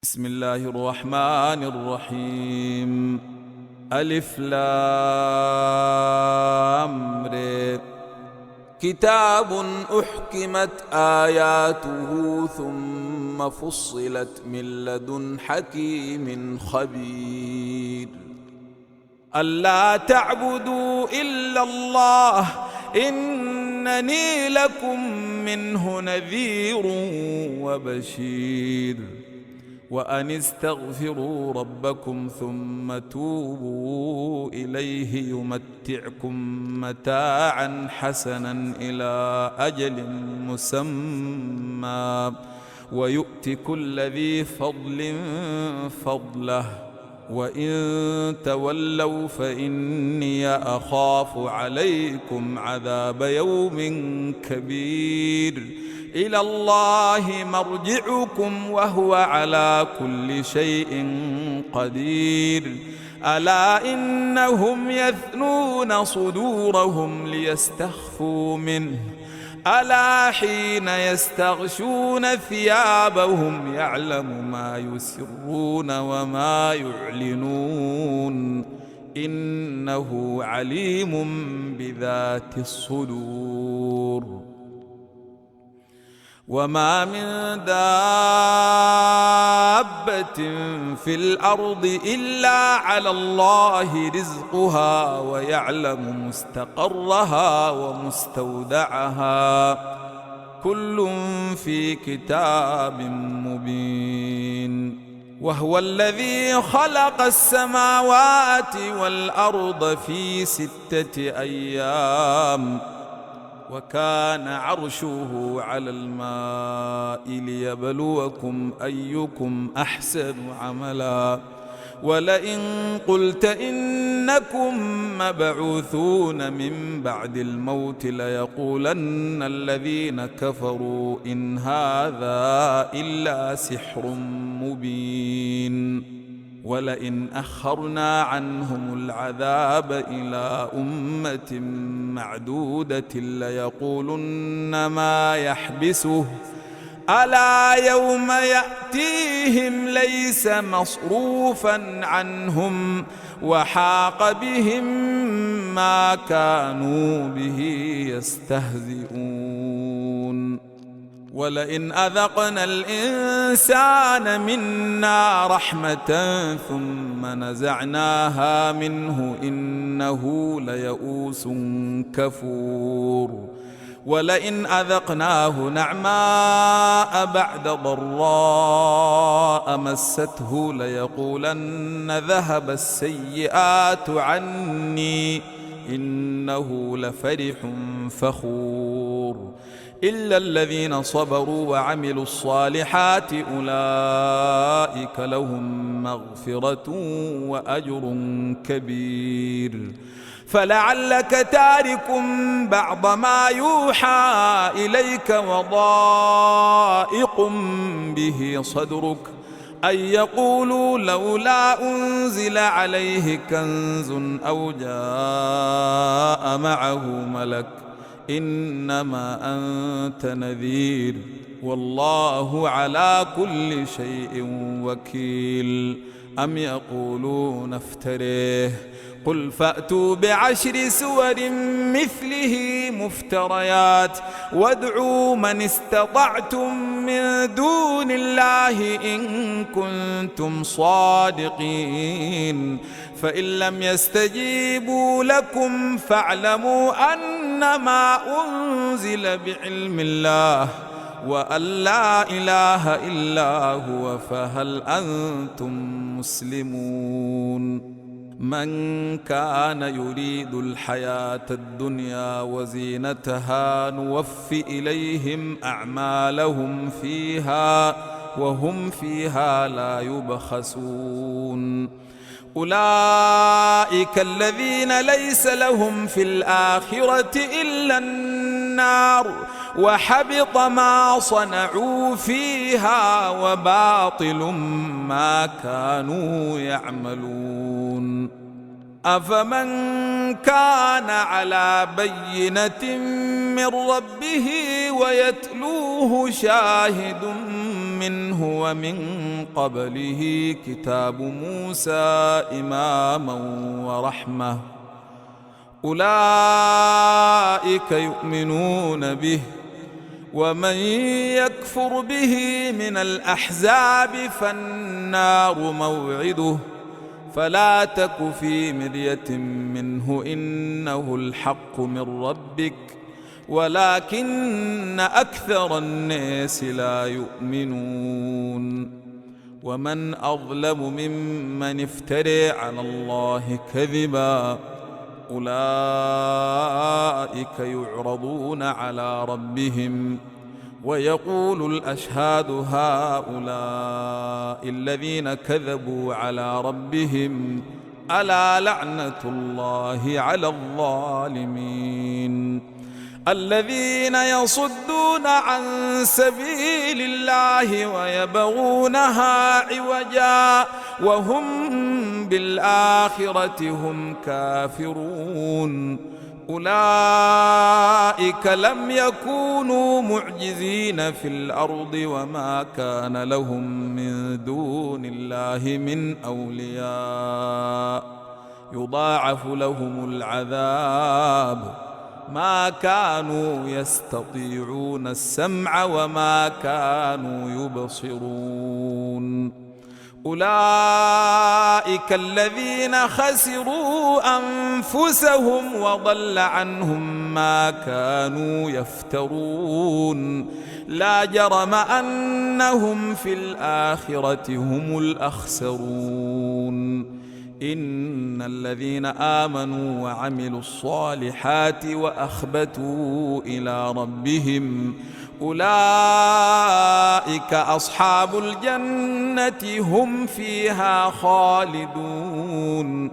بسم الله الرحمن الرحيم. ألف لام ر. كتاب أحكمت آياته ثم فصلت من لدن حكيم خبير. ألا تعبدوا إلا الله إنني لكم منه نذير وبشير. وأن استغفروا ربكم ثم توبوا إليه يمتعكم متاعا حسنا إلى أجل مسمى ويؤت كل ذي فضل فضله. وإن تولوا فإني أخاف عليكم عذاب يوم كبير. إلى الله مرجعكم وهو على كل شيء قدير. ألا إنهم يثنون صدورهم ليستخفوا منه ألا حين يستغشون ثيابهم يعلم ما يسرون وما يعلنون إنه عليم بذات الصدور. وما من دابة في الأرض إلا على الله رزقها ويعلم مستقرها ومستودعها كل في كتاب مبين. وهو الذي خلق السماوات والأرض في 6 أيام وكان عرشه على الماء ليبلوكم أيكم أحسن عملا. ولئن قلت إنكم مبعوثون من بعد الموت ليقولن الذين كفروا إن هذا إلا سحر مبين. ولئن أخرنا عنهم العذاب إلى أمة معدودة ليقولن ما يحبسه ألا يوم يأتيهم ليس مصروفا عنهم وحاق بهم ما كانوا به يستهزئون. ولئن أذقنا الإنسان منا رحمة ثم نزعناها منه إنه ليئوس كفور. ولئن أذقناه نعماء بعد ضراء مسته ليقولن ذهب السيئات عني إنه لفرح فخور. إلا الذين صبروا وعملوا الصالحات أولئك لهم مغفرة وأجر كبير. فلعلك تارك بعض ما يوحى إليك وضائق به صدرك أن يقولوا لولا أنزل عليه كنز أو جاء معه ملك إنما أنت نذير والله على كل شيء وكيل. أم يقولون افتريه قل فأتوا ب10 سور مثله مفتريات وادعوا من استطعتم من دون الله إن كنتم صادقين. فإن لم يستجيبوا لكم فاعلموا أنما أنزل بعلم الله وأن لا إله إلا هو فهل أنتم مسلمون. من كان يريد الحياة الدنيا وزينتها نوف إليهم أعمالهم فيها وهم فيها لا يبخسون. أولئك الذين ليس لهم في الآخرة إلا النار وحبط ما صنعوا فيها وباطل ما كانوا يعملون. أفمن كان على بينة من ربه ويتلوه شاهد منه ومن قبله كتاب موسى إماما ورحمة أولئك يؤمنون به ومن يكفر به من الأحزاب فالنار موعده فلا تك في مرية منه إنه الحق من ربك ولكن أكثر الناس لا يؤمنون ومن أظلم ممن افترى على الله كذبا أولئك يعرضون على ربهم ويقول الأشهاد هؤلاء الذين كذبوا على ربهم ألا لعنة الله على الظالمين الذين يصدون عن سبيل الله ويبغونها عوجا وهم بالآخرة هم كافرون أولئك لم يكونوا معجزين في الأرض وما كان لهم من دون الله من أولياء يضاعف لهم العذاب ما كانوا يستطيعون السمع وما كانوا يبصرون أولئك الذين خسروا أنفسهم وضل عنهم ما كانوا يفترون لا جرم أنهم في الآخرة هم الأخسرون إن الذين آمنوا وعملوا الصالحات وأخبتوا إلى ربهم أولئك أصحاب الجنة هم فيها خالدون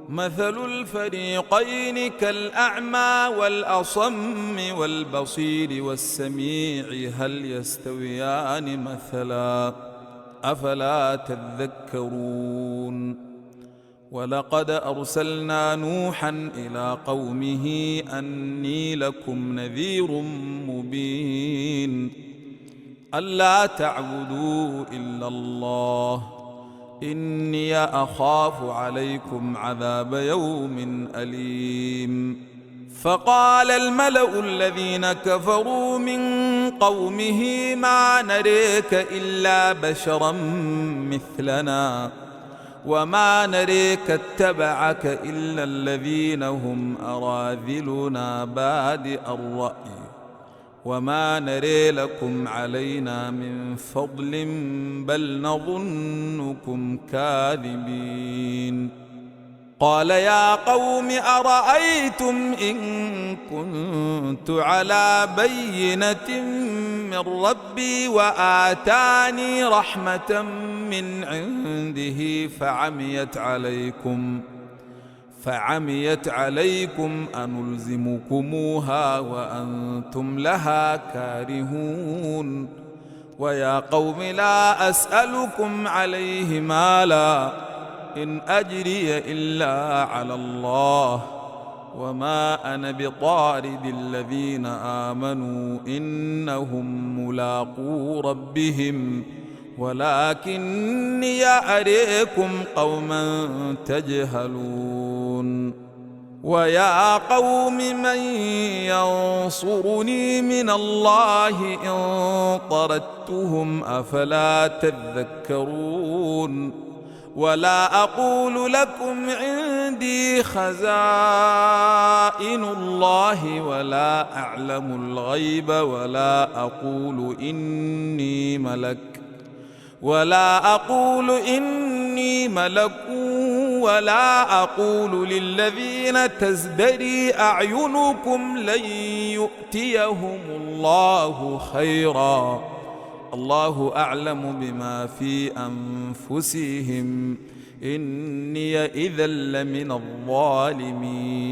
مثل الفريقين كالأعمى والأصم والبصير والسميع هل يستويان مثلا أفلا تذكرون ولقد أرسلنا نوحا إلى قومه أني لكم نذير مبين ألا تعبدوا إلا الله إني أخاف عليكم عذاب يوم أليم فقال الملأ الذين كفروا من قومه ما نريك إلا بشرا مثلنا وما نريك اتبعك إلا الذين هم أراذلنا بادئ الرأي وما نري لكم علينا من فضل بل نظنكم كاذبين قال يا قوم أرأيتم إن كنت على بينة من ربي وآتاني رحمة من عنده فعميت عليكم أنلزمكموها وأنتم لها كارهون ويا قوم لا أسألكم عليه مالا إن أجري إلا على الله وما أنا بطارد الذين آمنوا إنهم ملاقو ربهم ولكني أريكم قوما تجهلون ويا قوم من ينصرني من الله إن طردتهم أفلا تذكرون ولا أقول لكم عندي خزائن الله ولا أعلم الغيب ولا أقول إني ملك ولا أقول للذين تزدري أعينكم لن يؤتيهم الله خيرا الله أعلم بما في أنفسهم إني إذا لمن الظالمين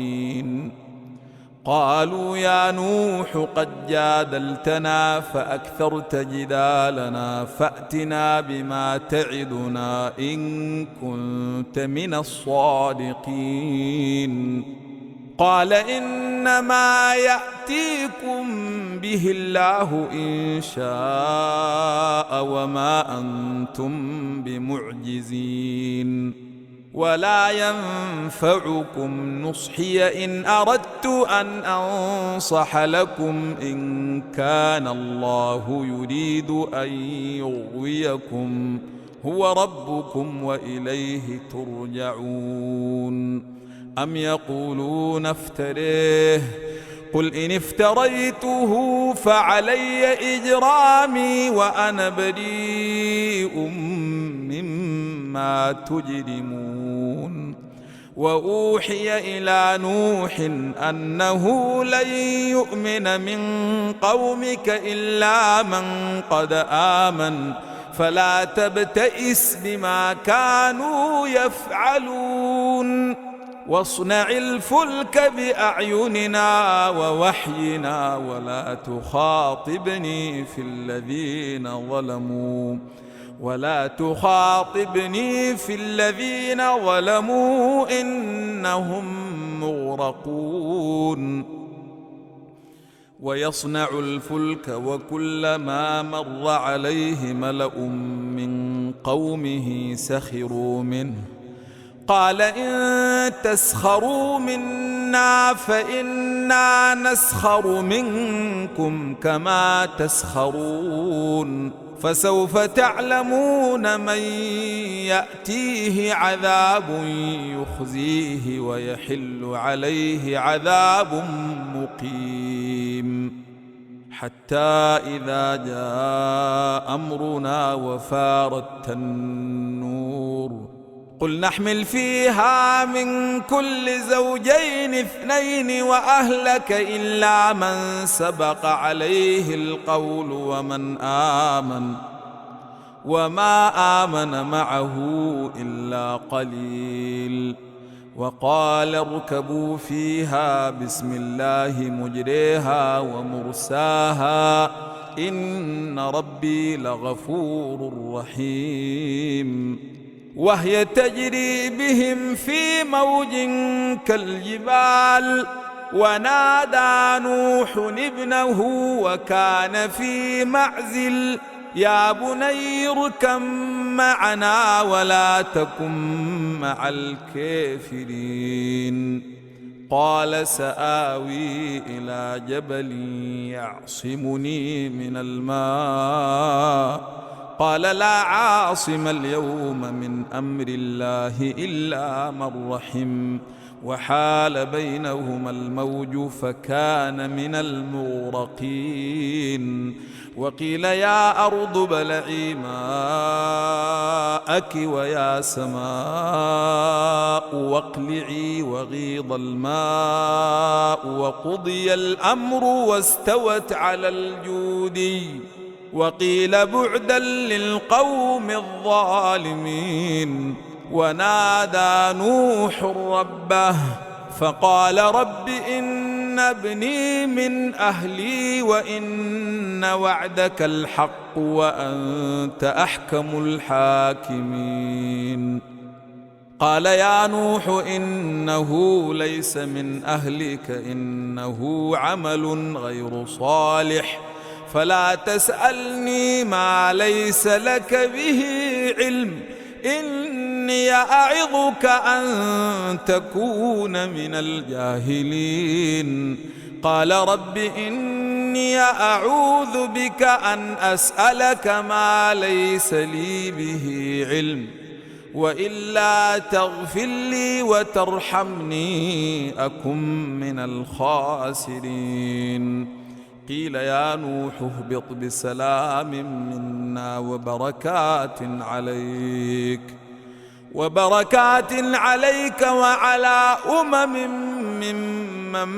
قالوا يا نوح قد جادلتنا فأكثرت جدالنا فأتنا بما تعدنا إن كنت من الصادقين قال إنما يأتيكم به الله إن شاء وما أنتم بمعجزين ولا ينفعكم نصحي إن أردت أن أنصح لكم إن كان الله يريد أن يغويكم هو ربكم وإليه ترجعون أم يقولون افتريه قل إن افتريته فعلي إجرامي وأنا بريء مما تجرمون وأوحي إلى نوح أنه لن يؤمن من قومك إلا من قد آمن فلا تبتئس بما كانوا يفعلون واصنع الفلك بأعيننا ووحينا ولا تخاطبني في الذين ظلموا إنهم مغرقون ويصنع الفلك وكلما مر عليه ملأ من قومه سخروا منه قال إن تسخروا منا فإنا نسخر منكم كما تسخرون فسوف تعلمون من يأتيه عذاب يخزيه ويحل عليه عذاب مقيم حتى إذا جاء أمرنا وفارت النور قل نحمل فيها من كل زوجين اثنين وأهلك إلا من سبق عليه القول وما آمن معه إلا قليل وقال اركبوا فيها بسم الله مجريها ومرساها إن ربي لغفور رحيم وهي تجري بهم في موج كالجبال ونادى نوح ابنه وكان في معزل يا بني اركب معنا ولا تكن مع الكافرين قال سآوي إلى جبل يعصمني من الماء قال لا عاصم اليوم من أمر الله إلا من رحم وحال بينهما الموج فكان من المغرقين وقيل يا أرض ابلعي ماءك ويا سماء واقلعي وغيض الماء وقضي الأمر واستوت على الجودي وقيل بعدا للقوم الظالمين ونادى نوح ربه فقال رب إن ابني من أهلي وإن وعدك الحق وأنت أحكم الحاكمين قال يا نوح إنه ليس من أهلك إنه عمل غير صالح فلا تسألني ما ليس لك به علم إني أعظك أن تكون من الجاهلين قال رب إني أعوذ بك أن أسألك ما ليس لي به علم وإلا تغفر لي وترحمني أكن من الخاسرين قيل يا نوح اهبط بسلام منا وبركات عليك وعلى ممن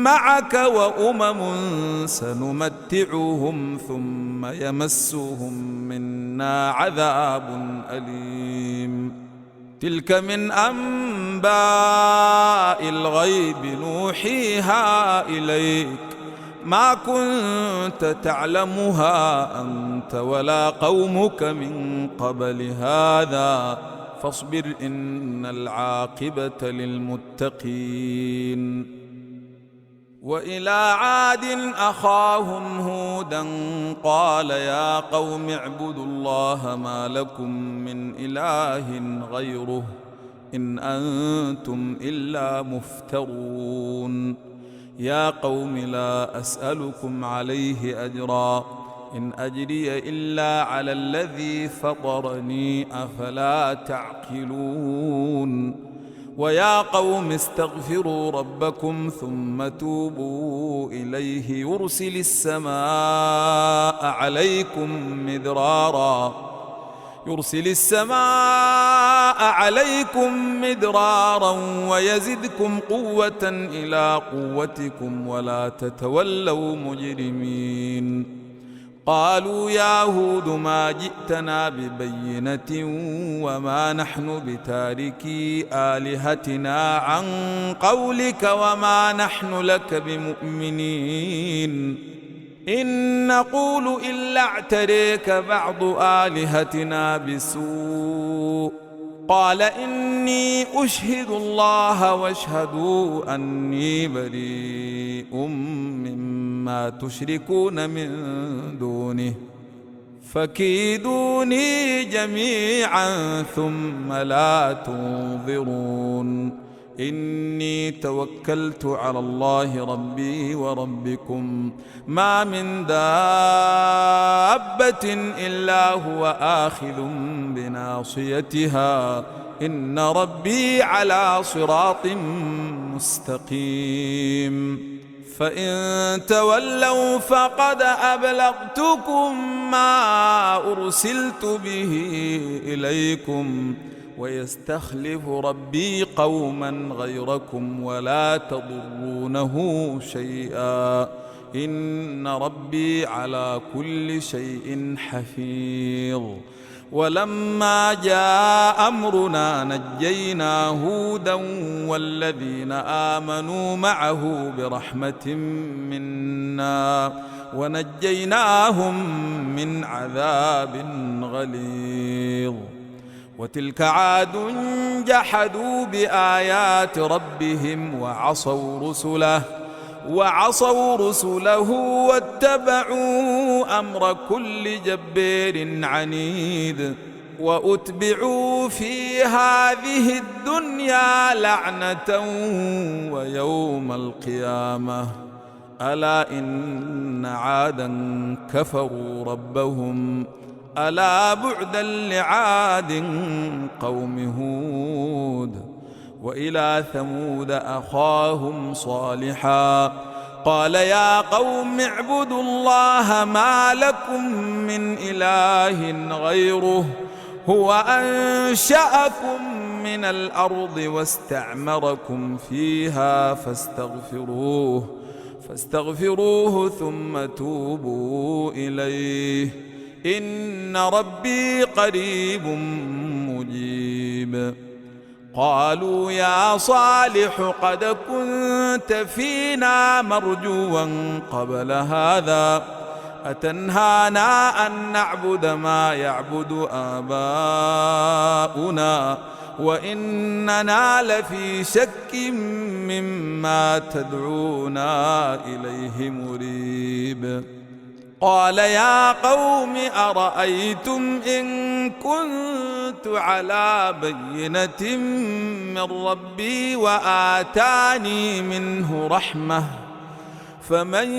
معك وأمم سنمتعهم ثم يمسهم منا عذاب أليم تلك من أنباء الغيب نوحيها إليك ما كنت تعلمها أنت ولا قومك من قبل هذا فاصبر إن العاقبة للمتقين. وإلى عاد أخاهم هودا قال يا قوم اعبدوا الله ما لكم من إله غيره إن أنتم إلا مفترون. يا قوم لا أسألكم عليه أجرا إن أجري إلا على الذي فطرني أفلا تعقلون. ويا قوم استغفروا ربكم ثم توبوا إليه يرسل السماء عليكم مدرارا ويزدكم قوة إلى قوتكم ولا تتولوا مجرمين. قالوا يا هود ما جئتنا ببينة وما نحن بتاركي آلهتنا عن قولك وما نحن لك بمؤمنين إن نقول إلا اعتريك بعض آلهتنا بسوء. قال إني أشهد الله واشهدوا أني بريء مما تشركون من دونه فكيدوني جميعا ثم لا تنظرون. إني توكلت على الله ربي وربكم ما من دابة إلا هو آخذ بناصيتها إن ربي على صراط مستقيم. فإن تولوا فقد أبلغتكم ما أرسلت به إليكم ويستخلف ربي قوما غيركم ولا تضرونه شيئا إن ربي على كل شيء حفيظ. ولما جاء أمرنا نجينا هودا والذين آمنوا معه برحمة منا ونجيناهم من عذاب غليظ. وتلك عاد جحدوا بآيات ربهم وعصوا رسله واتبعوا أمر كل جبار عنيد. وأتبعوا في هذه الدنيا لعنة ويوم القيامة ألا إن عادا كفروا ربهم ألا بعدا لعاد قوم هود. وإلى ثمود أخاهم صالحا قال يا قوم اعبدوا الله ما لكم من إله غيره هو أنشأكم من الأرض واستعمركم فيها فاستغفروه ثم توبوا إليه إن ربي قريب مجيب. قالوا يا صالح قد كنت فينا مرجوا قبل هذا أتنهانا أن نعبد ما يعبد آباؤنا وإننا لفي شك مما تدعونا إليه مريب. قال يا قوم أرأيتم إن كنت على بينة من ربي وآتاني منه رحمة فمن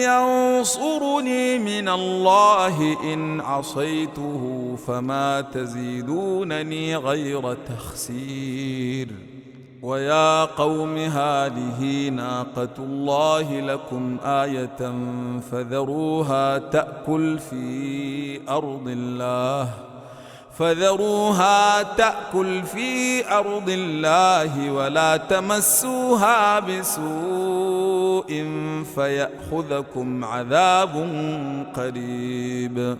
ينصرني من الله إن عصيته فما تزيدونني غير تخسير. ويا قوم هذه ناقة الله لكم آية فذروها تأكل في أرض الله ولا تمسوها بسوء فيأخذكم عذاب قريب.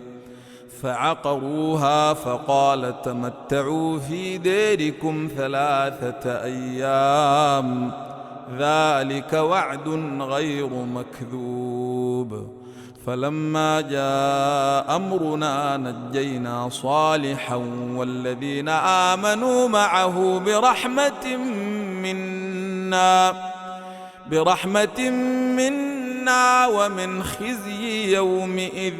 فعقروها فقال تمتعوا في ديركم 3 أيام ذلك وعد غير مكذوب. فلما جاء أمرنا نجينا صالحا والذين آمنوا معه برحمة منا ومن خزي يومئذ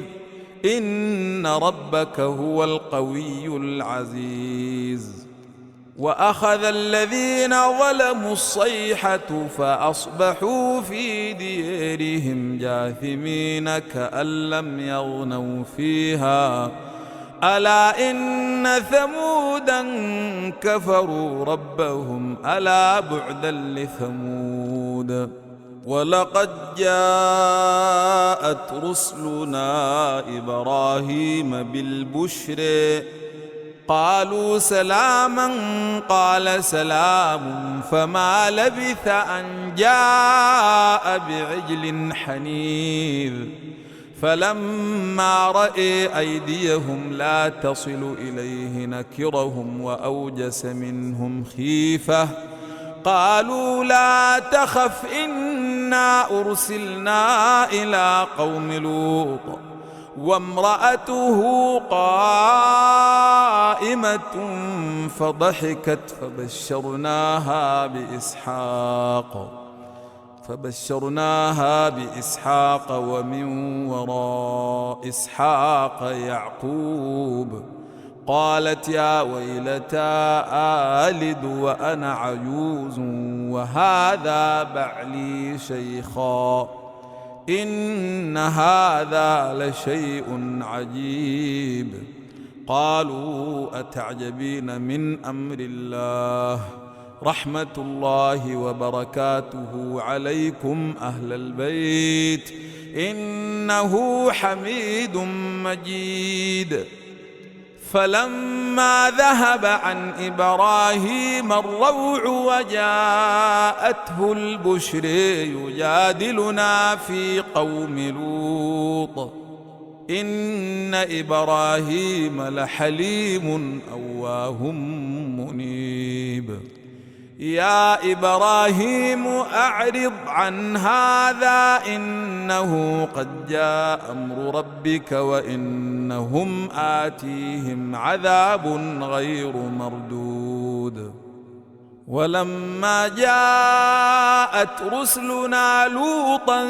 إن ربك هو القوي العزيز. وأخذ الذين ظلموا الصيحة فأصبحوا في ديرهم جاثمين كأن لم يغنوا فيها ألا إن ثمودا كفروا ربهم ألا بعدا لثمود. ولقد جاءت رسلنا إبراهيم بالبشر قالوا سلاما قال سلام فما لبث أن جاء بعجل حنيذ. فلما رأى أيديهم لا تصل إليه نكرهم وأوجس منهم خيفة قالوا لا تخف إنا أرسلنا إلى قوم لوط وامرأته قائمة فضحكت فبشرناها بإسحاق ومن وراء إسحاق يعقوب. قالت يا ويلتى آلد وأنا عجوز وهذا بعلي شيخا إن هذا لشيء عجيب. قالوا أتعجبين من أمر الله رحمة الله وبركاته عليكم أهل البيت إنه حميد مجيد. فلما ذهب عن إبراهيم الروع وجاءته البشر يجادلنا في قوم لوط إن إبراهيم لحليم أواه منيب. يا إبراهيم أعرض عن هذا إنه قد جاء أمر ربك وإنهم آتيهم عذاب غير مردود. ولما جاءت رسلنا لوطا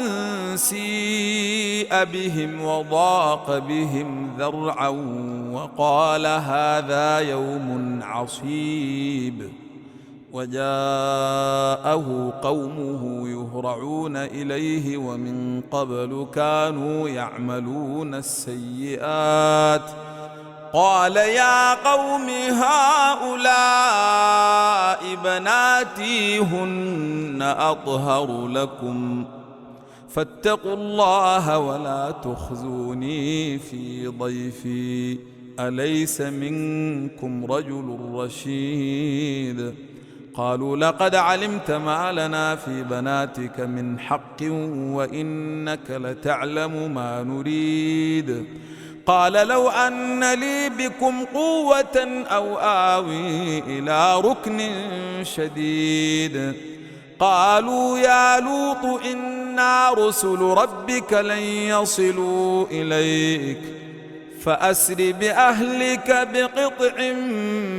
سيء بهم وضاق بهم ذرعا وقال هذا يوم عصيب. وجاءه قومه يهرعون إليه ومن قبل كانوا يعملون السيئات قال يا قوم هؤلاء بناتي هن أطهر لكم فاتقوا الله ولا تخزوني في ضيفي أليس منكم رجل رشيد. قالوا لقد علمت ما لنا في بناتك من حق وإنك لتعلم ما نريد. قال لو أن لي بكم قوة أو آوي إلى ركن شديد. قالوا يا لوط إنا رسل ربك لن يصلوا إليك فأسر بأهلك بقطع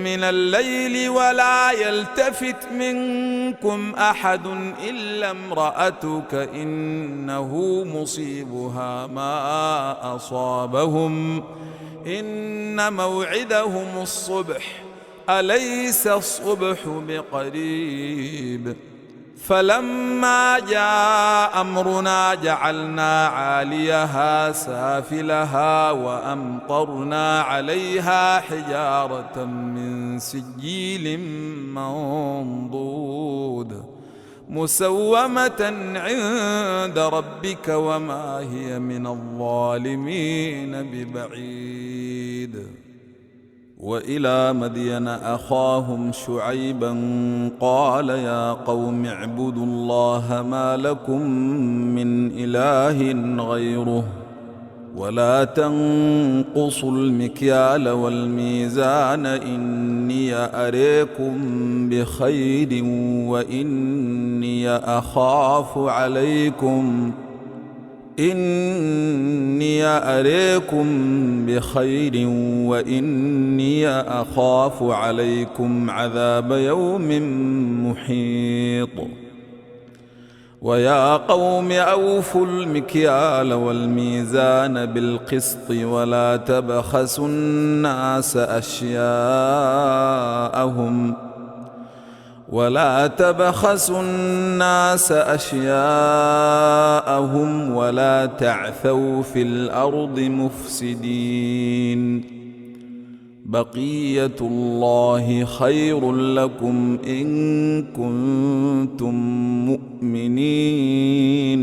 من الليل ولا يلتفت منكم أحد إلا امرأتك إنه مصيبها ما أصابهم إن موعدهم الصبح أليس الصبح بقريب. فلما جاء أمرنا جعلنا عاليها سافلها وأمطرنا عليها حجارة من سجيل منضود مسومة عند ربك وما هي من الظالمين ببعيد. وإلى مدين أخاهم شعيبا قال يا قوم اعبدوا الله ما لكم من إله غيره ولا تنقصوا المكيال والميزان إني أريكم بخير وإني أخاف عليكم إني أريكم بخير وإني أخاف عليكم عذاب يوم محيط. ويا قوم أوفوا المكيال والميزان بالقسط ولا تبخسوا الناس أشياءهم ولا تعثوا في الأرض مفسدين. بقية الله خير لكم إن كنتم مؤمنين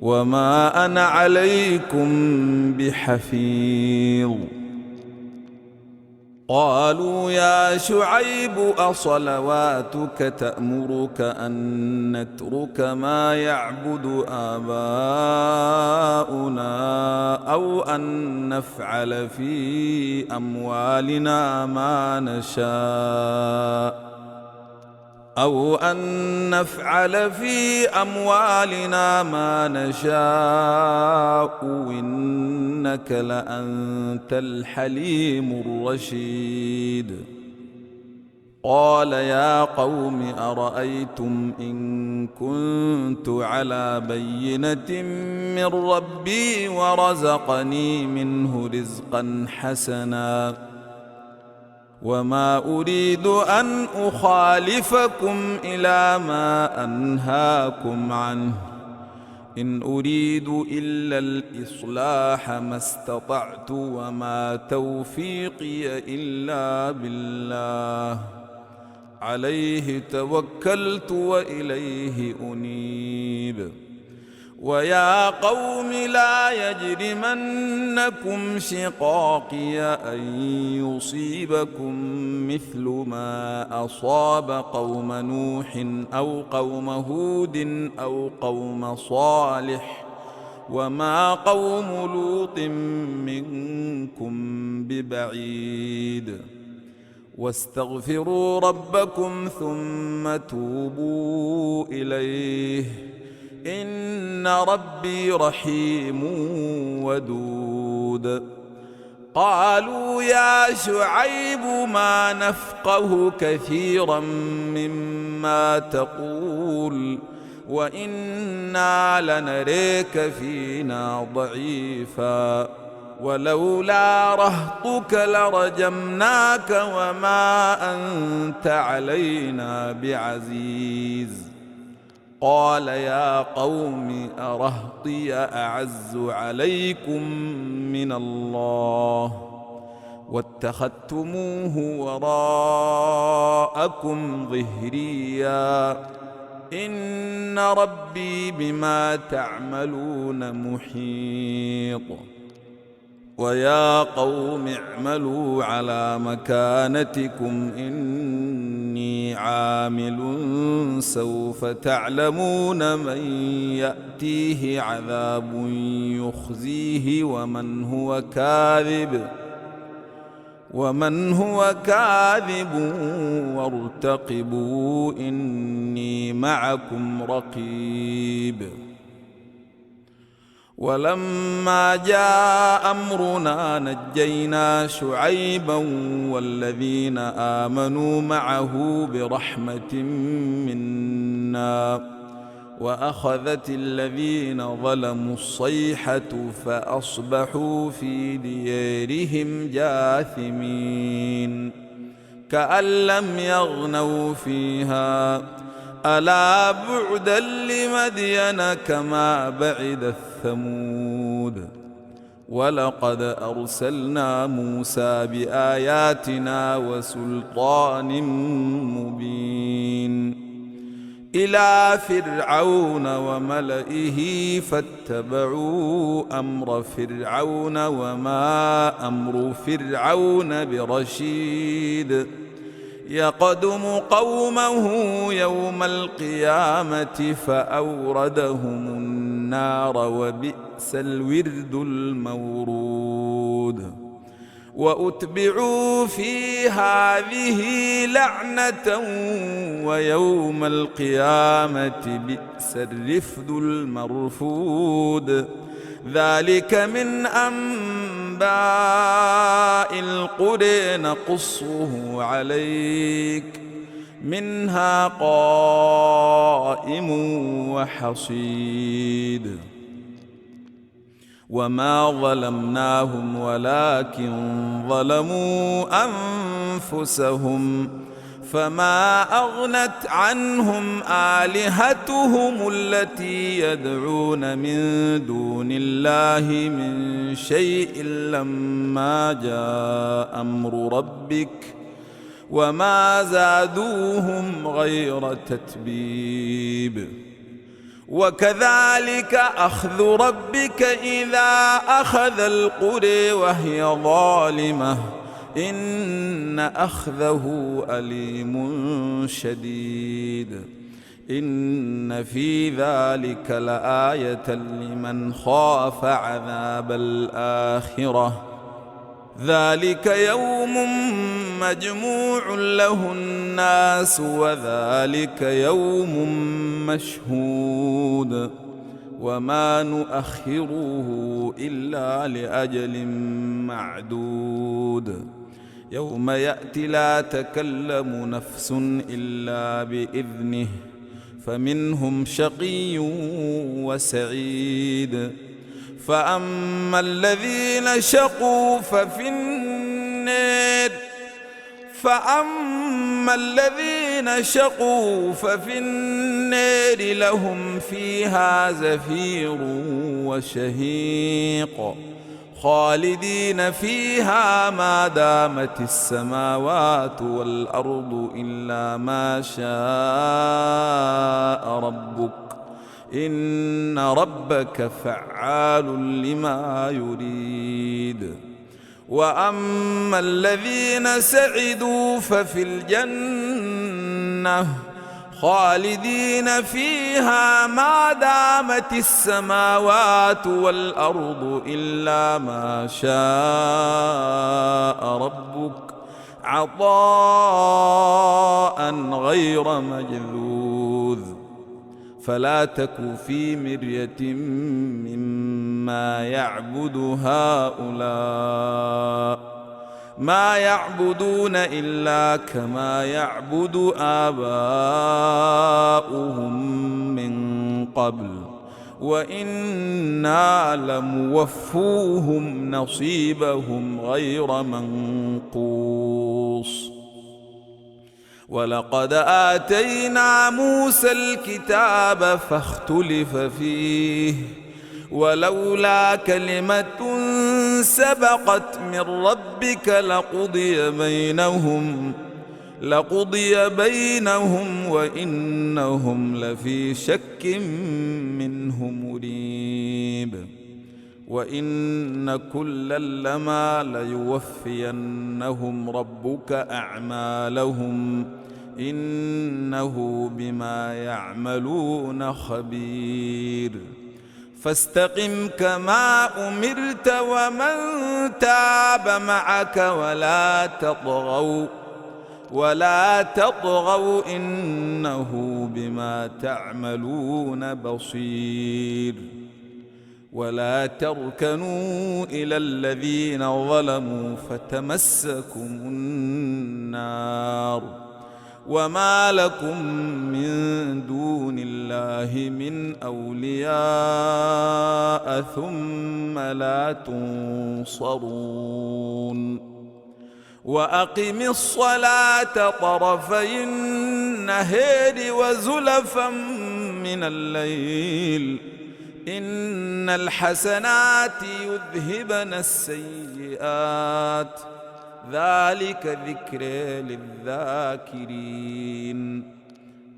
وما أنا عليكم بحفيظ. قالوا يا شعيب أصلواتك تأمرك أن نترك ما يعبد آباؤنا أو أن نفعل في أموالنا ما نشاء إنك لأنت الحليم الرشيد. قال يا قوم أرأيتم إن كنت على بينة من ربي ورزقني منه رزقا حسنا وما أريد أن أخالفكم إلى ما أنهاكم عنه إن أريد إلا الإصلاح ما استطعت وما توفيقي إلا بالله عليه توكلت وإليه أنيب. ويا قوم لا يجرمنكم شقاقي أن يصيبكم مثل ما أصاب قوم نوح أو قوم هود أو قوم صالح وما قوم لوط منكم ببعيد. واستغفروا ربكم ثم توبوا إليه إن ربي رحيم ودود. قالوا يا شعيب ما نفقه كثيرا مما تقول وإنا لنريك فينا ضعيفا ولولا رهطك لرجمناك وما أنت علينا بعزيز. قال يا قوم أرهطي أعز عليكم من الله واتخذتموه وراءكم ظهريا إن ربي بما تعملون محيط. ويا قوم اعملوا على مكانتكم إني عامل سوف تعلمون من يأتيه عذاب يخزيه ومن هو كاذب وارتقبوا إني معكم رقيب. ولما جاء أمرنا نجينا شعيبا والذين آمنوا معه برحمة منا وأخذت الذين ظلموا الصيحة فأصبحوا في ديارهم جاثمين كأن لم يغنوا فيها ألا بعدا لمدين كما بعد الثمود. ولقد أرسلنا موسى بآياتنا وسلطان مبين إلى فرعون وملئه فاتبعوا أمر فرعون وما أمر فرعون برشيد يقدم قومه يوم القيامة فأوردهم النار وبئس الورد المورود. وأتبعوا في هذه لعنة ويوم القيامة بئس الرفد المرفود. ذلك من أنباء القرى نقصه عليك منها قائم وحصيد. وما ظلمناهم ولكن ظلموا أنفسهم فما أغنت عنهم آلهتهم التي يدعون من دون الله من شيء لما جاء أمر ربك وما زادوهم غير تتبيب. وكذلك أخذ ربك إذا أخذ القرى وهي ظالمة إن أخذه أليم شديد. إن في ذلك لآية لمن خاف عذاب الآخرة. ذلك يوم مجموع له الناس وذلك يوم مشهود وما نؤخره إلا لأجل معدود. يوم يأتي لا تكلم نفس إلا بإذنه فمنهم شقي وسعيد. فأما الذين شقوا ففي النار لهم فيها زفير وشهيق خالدين فيها ما دامت السماوات والأرض إلا ما شاء ربك إن ربك فعال لما يريد. وأما الذين سعدوا ففي الجنة خالدين فيها ما دامت السماوات والأرض إلا ما شاء ربك عطاء غير مجذوذ. فلا تك في مرية مما يعبد هؤلاء ما يعبدون إلا كما يعبد آباؤهم من قبل وإنا لموفوهم نصيبهم غير منقوص. ولقد آتينا موسى الكتاب فاختلف فيه ولولا كلمة سبقت من ربك لقضي بينهم وإنهم لفي شك منه مريب. وإن كلا لما ليوفينهم ربك أعمالهم إنه بما يعملون خبير. فاستقم كما أمرت ومن تاب معك ولا تطغوا إنه بما تعملون بصير. ولا تركنوا إلى الذين ظلموا فتمسكم النار وما لكم من دون الله من أولياء ثم لا تنصرون. وأقم الصلاة طرفي النهار وزلفا من الليل إن الحسنات يذهبن السيئات ذلك ذكر للذاكرين.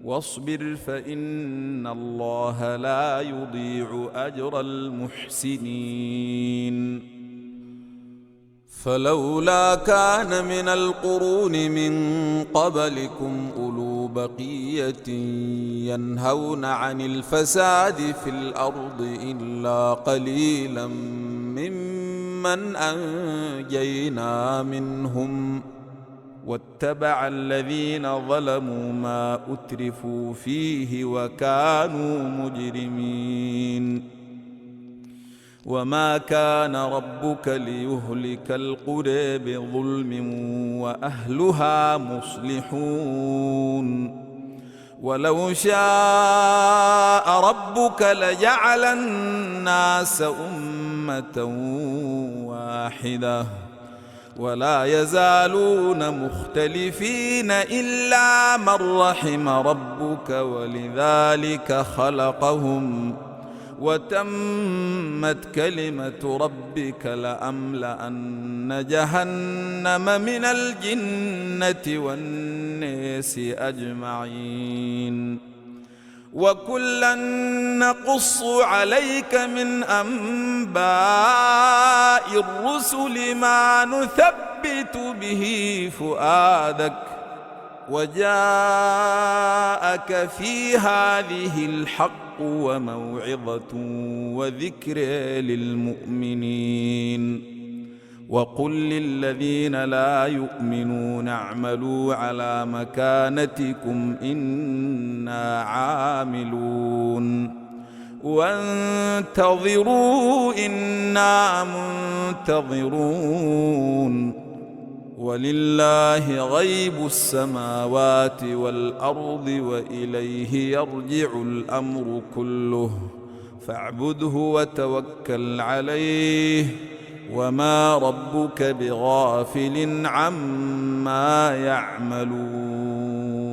واصبر فإن الله لا يضيع أجر المحسنين. فلولا كان من القرون من قبلكم أولو بقية ينهون عن الفساد في الأرض إلا قليلا ممن ممن أنجينا منهم واتبع الذين ظلموا ما أترفوا فيه وكانوا مجرمين وما كان ربك ليهلك القرى بظلم وأهلها مصلحون ولو شاء ربك لجعل الناس أمة واحدة ولا يزالون مختلفين إلا من رحم ربك ولذلك خلقهم وتمت كلمة ربك لأملأن جهنم من الجنة والناس أجمعين وكلا نقص عليك من أنباء الرسل ما نثبت به فؤادك وجاءك في هذه الحق وموعظة وذكر للمؤمنين وقل للذين لا يؤمنون اعملوا على مكانتكم إنا عاملون وانتظروا إنا منتظرون ولله غيب السماوات والأرض وإليه يرجع الأمر كله فاعبده وتوكل عليه وما ربك بغافل عما يعملون.